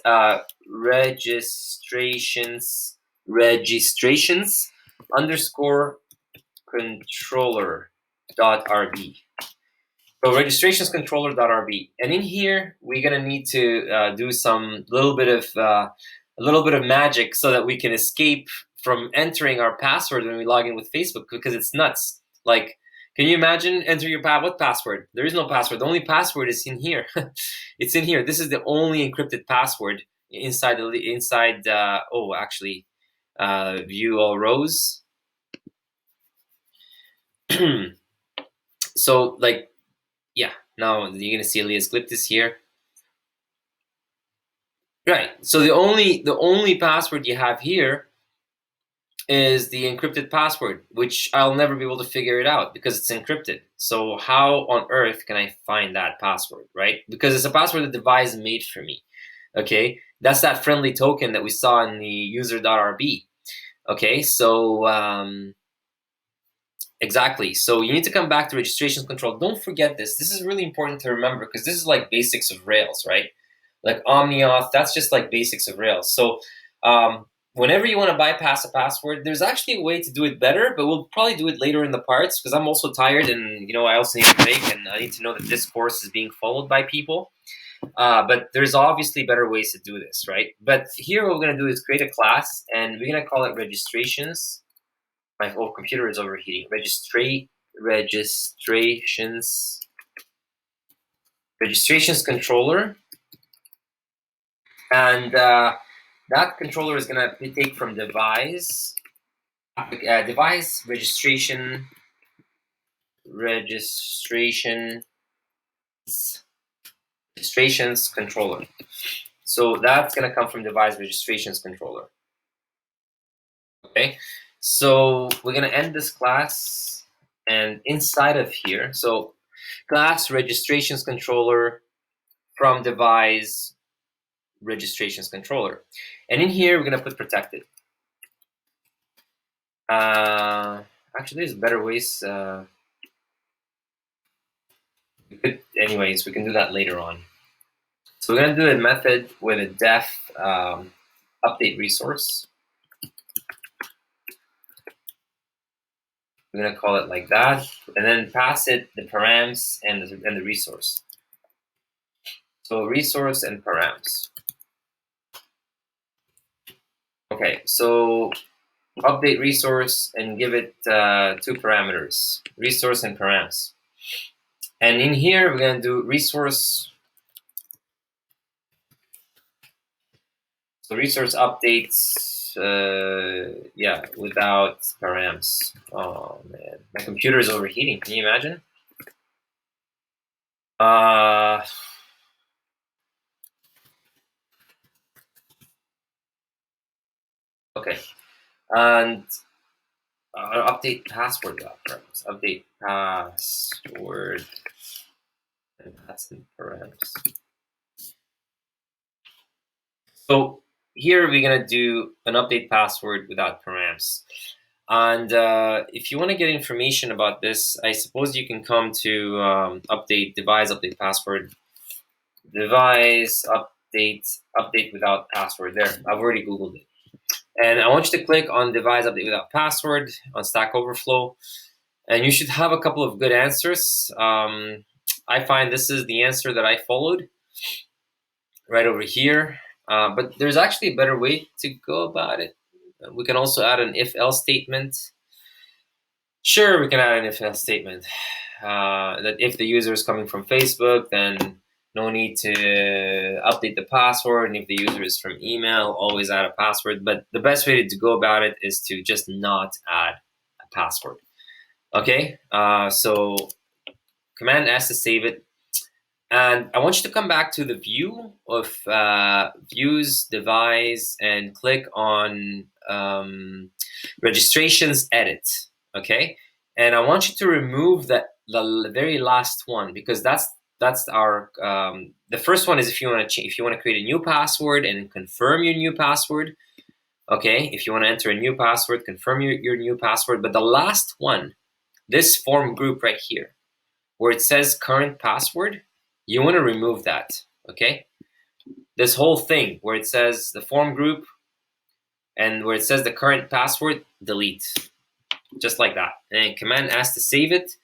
registrations underscore controller.rb. So registrations controller.rb, and in here we're gonna need to do some little bit of magic so that we can escape from entering our password when we log in with Facebook, because it's nuts. Like, can you imagine enter your what password? There is no password. The only password is in here. It's in here. This is the only encrypted password inside view all rows. So like, yeah, now you're gonna see eliasglyptis here. Right. So the only password you have here is the encrypted password, which I'll never be able to figure it out because it's encrypted. So how on earth can I find that password, right? Because it's a password that Devise made for me. Okay, that's that friendly token that we saw in the user.rb. Okay, so exactly. So you need to come back to registrations control. Don't forget this. This is really important to remember because this is like basics of Rails, right? Like Omniauth, that's just like basics of Rails. So whenever you want to bypass a password, there's actually a way to do it better, but we'll probably do it later in the parts because I'm also tired and I also need a break and I need to know that this course is being followed by people. But there's obviously better ways to do this, right? But here what we're going to do is create a class and we're going to call it registrations. My whole computer is overheating. Registrations controller. And that controller is going to take from Devise registrations controller. So that's going to come from Devise registrations controller. Okay, so we're going to end this class, and inside of here, so class registrations controller from Devise registrations controller, and in here we're going to put protected. Actually, there's better ways. Anyways, we can do that later on. So we're going to do a method with a def update resource. We're going to call it like that, and then pass it the params and the resource. So resource and params. Okay, so update resource and give it 2 parameters, resource and params. And in here, we're going to do resource. So resource updates, without params. Oh man, my computer is overheating. Can you imagine? Okay, and update password params. Update password and that's in params. So here we're gonna do an update password without params. And if you want to get information about this, I suppose you can come to update Devise update password. Devise update without password. There, I've already Googled it. And I want you to click on Devise update without password on Stack Overflow. And you should have a couple of good answers. I find this is the answer that I followed right over here. But there's actually a better way to go about it. We can also add an if-else statement. Sure, we can add an if-else statement. That if the user is coming from Facebook, then no need to update the password. And if the user is from email, always add a password. But the best way to go about it is to just not add a password. Okay, so Command S to save it. And I want you to come back to the view of views, Devise, and click on registrations edit. Okay, and I want you to remove the very last one, because that's our the first one is if you want to create a new password and confirm your new password. Okay, if you want to enter a new password, confirm your new password. But the last one, this form group right here, where it says current password, you want to remove that. Okay, this whole thing where it says the form group and where it says the current password, delete, just like that. And Command S to save it.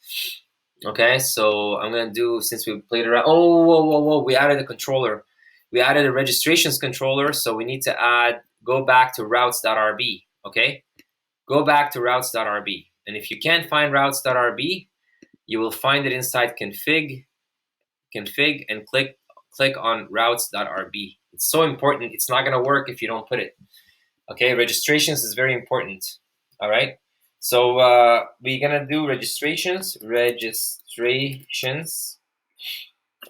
Okay, so I'm gonna do, since we played around. Oh, whoa! We added a controller. We added a registrations controller, so we need to go back to routes.rb. Okay, go back to routes.rb, and if you can't find routes.rb, you will find it inside config, and click on routes.rb. It's so important. It's not gonna work if you don't put it. Okay, registrations is very important. All right. So we're gonna do registrations,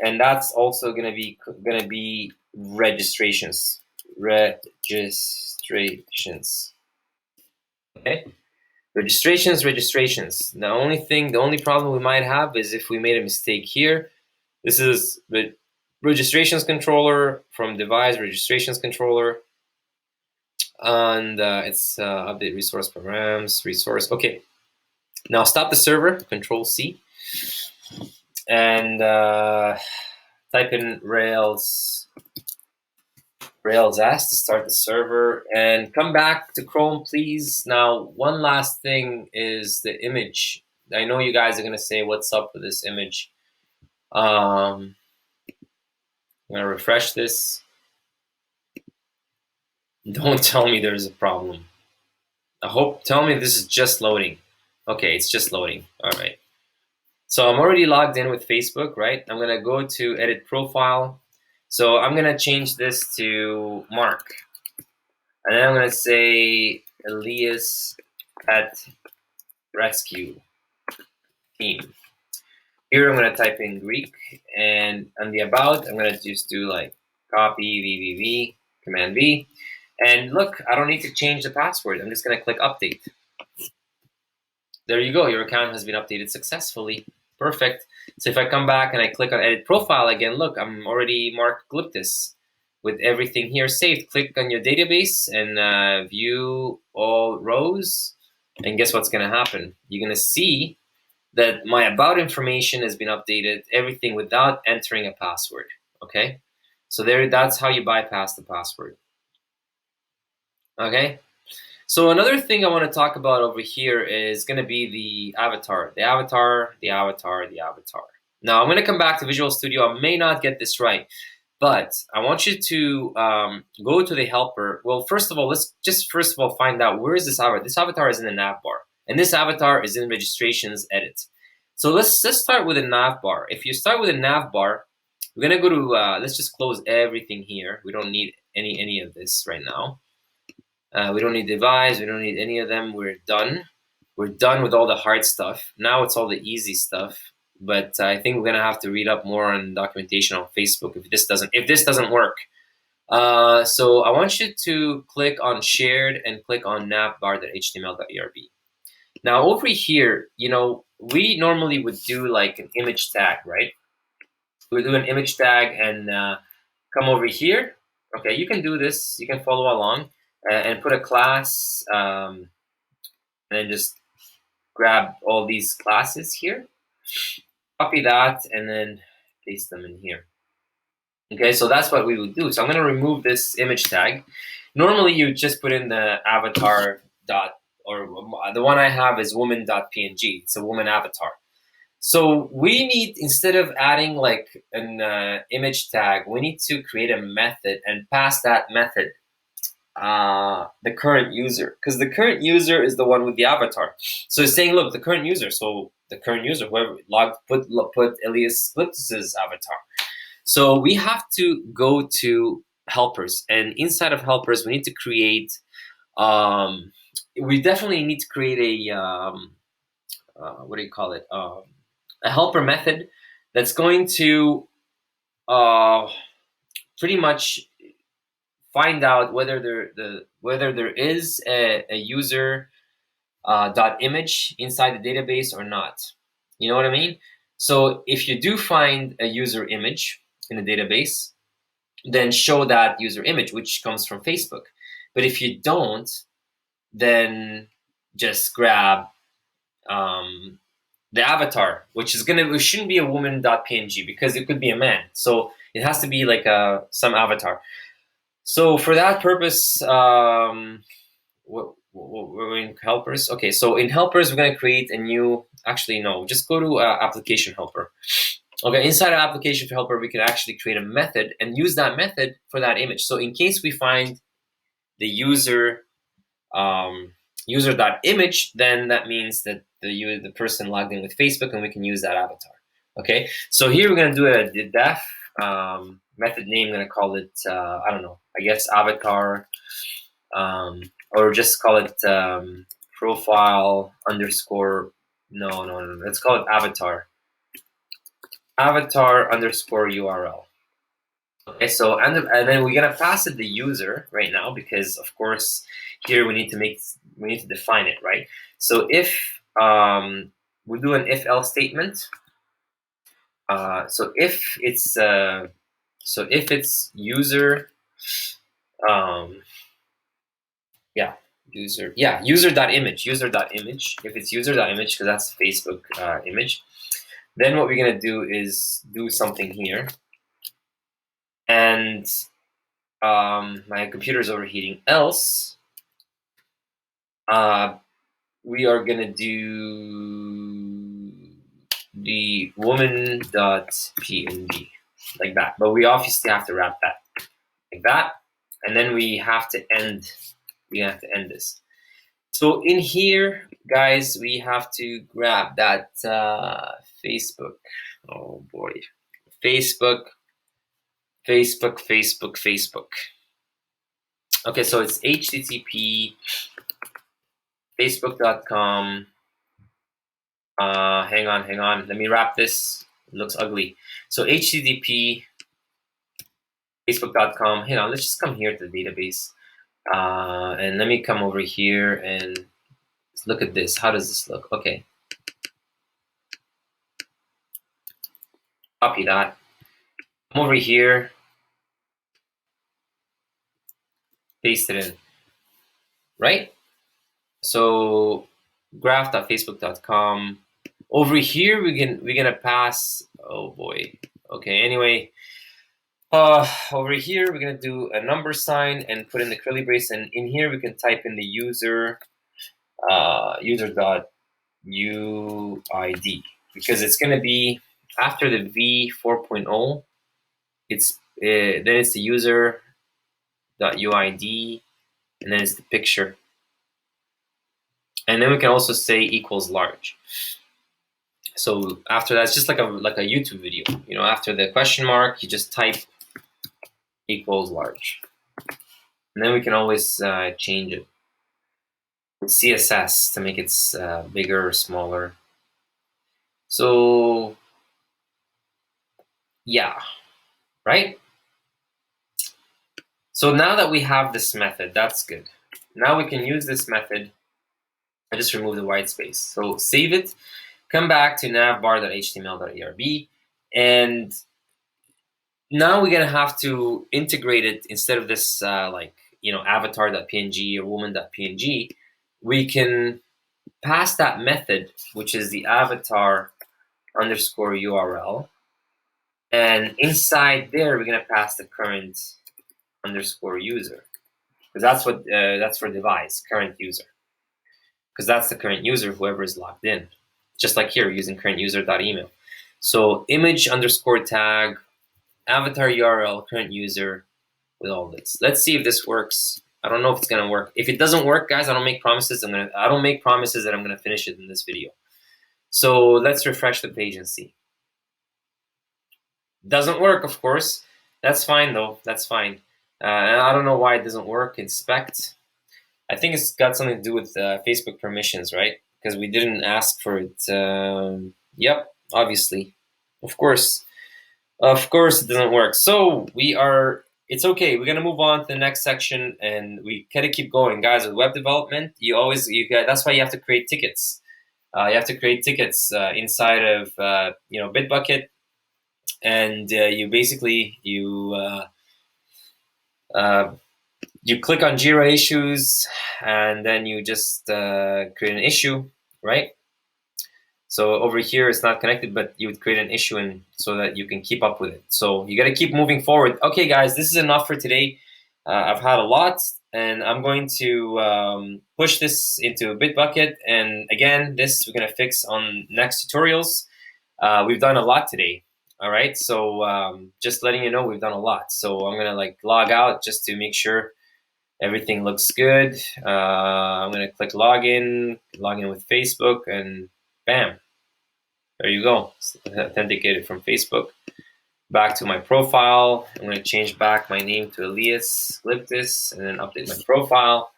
and that's also gonna be registrations. Okay, registrations. The only problem we might have is if we made a mistake here. This is the registrations controller from Devise registrations controller. And it's update resource params resource. Okay, now stop the server, Control C, and type in Rails S to start the server, and come back to Chrome, please. Now, one last thing is the image. I know you guys are gonna say, "What's up with this image?" I'm gonna refresh this. Don't tell me there's a problem. Tell me this is just loading. Okay, it's just loading. All right. So I'm already logged in with Facebook, right? I'm gonna go to edit profile. So I'm gonna change this to Mark. And then I'm gonna say Elias at rescue team. Here I'm gonna type in Greek, and on the about, I'm gonna just do like copy VVV, Command V. And look, I don't need to change the password. I'm just gonna click update. There you go, your account has been updated successfully. Perfect. So if I come back and I click on edit profile again, look, I'm already Mark Glyptis with everything here saved. Click on your database and view all rows. And guess what's gonna happen? You're gonna see that my about information has been updated, everything without entering a password, okay? So that's how you bypass the password, okay? So another thing I want to talk about over here is going to be the avatar. Now I'm going to come back to Visual Studio. I may not get this right, but I want you to go to the helper. Well, first of all, let's just find out, where is this avatar? This avatar is in the nav bar, and this avatar is in registrations edit. So let's start with a nav bar. If you start with a nav bar, we're going to go to, let's just close everything here. We don't need any of this right now. We don't need Devise, we don't need any of them. We're done. We're done with all the hard stuff. Now it's all the easy stuff. But I think we're gonna have to read up more on documentation on Facebook if this doesn't work. So I want you to click on shared and click on navbar.html.erb. Now over here, we normally would do like an image tag, right? We do an image tag and come over here. Okay, you can do this. You can follow along and put a class, and then just grab all these classes here, copy that, and then paste them in here. Okay, so that's what we would do. So I'm going to remove this image tag. Normally, you just put in the avatar dot, or the one I have is woman.png. It's a woman avatar. So we need, instead of adding like an image tag, we need to create a method and pass that method the current user, because the current user is the one with the avatar. So it's saying, look, the current user. So the current user, whoever logged, put eliasglyptis' avatar. So we have to go to helpers, and inside of helpers, we need to create. We definitely need to create a what do you call it? A helper method that's going to pretty much find out whether there is a user dot image inside the database or not. You know what I mean? So if you do find a user image in the database, then show that user image, which comes from Facebook. But if you don't, then just grab the avatar, which it shouldn't be a woman.png because it could be a man. So it has to be like some avatar. So for that purpose, we're in helpers. Okay, so in helpers, we're going to create a new, actually, no, just go to application helper. Okay, inside of application helper, we can actually create a method and use that method for that image. So in case we find the user.image, then that means that the person logged in with Facebook, and we can use that avatar. Okay, so here we're going to do a def method name. I'm going to call it, I don't know, I guess avatar, or just call it profile underscore, no, let's call it avatar underscore URL. Okay, so and then we're gonna pass it the user right now, because of course here we need to define it, right? So if we do an if else statement, so if it's user, user.image, if it's user.image, because that's Facebook image, then what we're gonna do is do something here. And my computer is overheating. Else, we are gonna do the woman.png like that. But we obviously have to wrap that like that, and then we have to end. We have to end this. So in here, guys, we have to grab that Facebook. Oh boy, Facebook. Okay, so it's http facebook.com. Hang on. Let me wrap this. It looks ugly. So http facebook.com. Hang on, let's just come here to the database. And let me come over here and look at this. How does this look? Okay. Copy that. Come over here. Paste it in. Right? So graph.facebook.com. Over here, we're gonna pass. Oh boy. Okay. Anyway, over here we're gonna do a number sign and put in the curly brace, and in here we can type in the user user.uid, because it's gonna be after the v 4.0. It's then it's the user.uid, and then it's the picture. And then we can also say equals large. So after that, it's just like a YouTube video. You know, after the question mark, you just type equals large. And then we can always change it with CSS to make it bigger or smaller. So yeah, right? So now that we have this method, that's good. Now we can use this method. I just remove the white space. So save it, come back to navbar.html.erb, and Now we're gonna have to integrate it instead of this avatar.png or woman.png. We can pass that method, which is the avatar underscore URL, and inside there we're gonna pass the current underscore user, because that's for Devise, current user, because that's the current user, whoever is logged in. Just like here, using current user.email. So image underscore tag, avatar URL, current user, with all this. Let's see if this works. I don't know if it's gonna work. If it doesn't work, guys, I don't make promises. I don't make promises that I'm gonna finish it in this video. So let's refresh the page and see. Doesn't work, of course. That's fine though. That's fine. And I don't know why it doesn't work. Inspect. I think it's got something to do with Facebook permissions, right? Because we didn't ask for it. Yep, obviously. Of course. Of course it doesn't work. So it's okay. We're gonna move on to the next section, and we gotta keep going, guys. With web development, that's why you have to create tickets. You have to create tickets inside of Bitbucket, and you basically you click on Jira issues, and then you just create an issue, right? So over here, it's not connected, but you would create an issue and so that you can keep up with it. So you got to keep moving forward. Okay, guys, this is enough for today. I've had a lot, and I'm going to push this into Bitbucket. And again, this we're going to fix on next tutorials. We've done a lot today. All right, so just letting you know, we've done a lot. So I'm going to log out just to make sure everything looks good. I'm going to click log in with Facebook, and bam, there you go. Authenticated from Facebook. Back to my profile. I'm going to change back my name to eliasglyptis and then update my profile.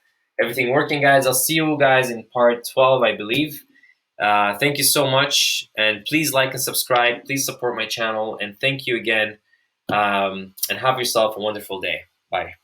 Everything working, guys. I'll see you guys in part 12, I believe. Thank you so much, and please like and subscribe. Please support my channel, and thank you again, and have yourself a wonderful day. Bye.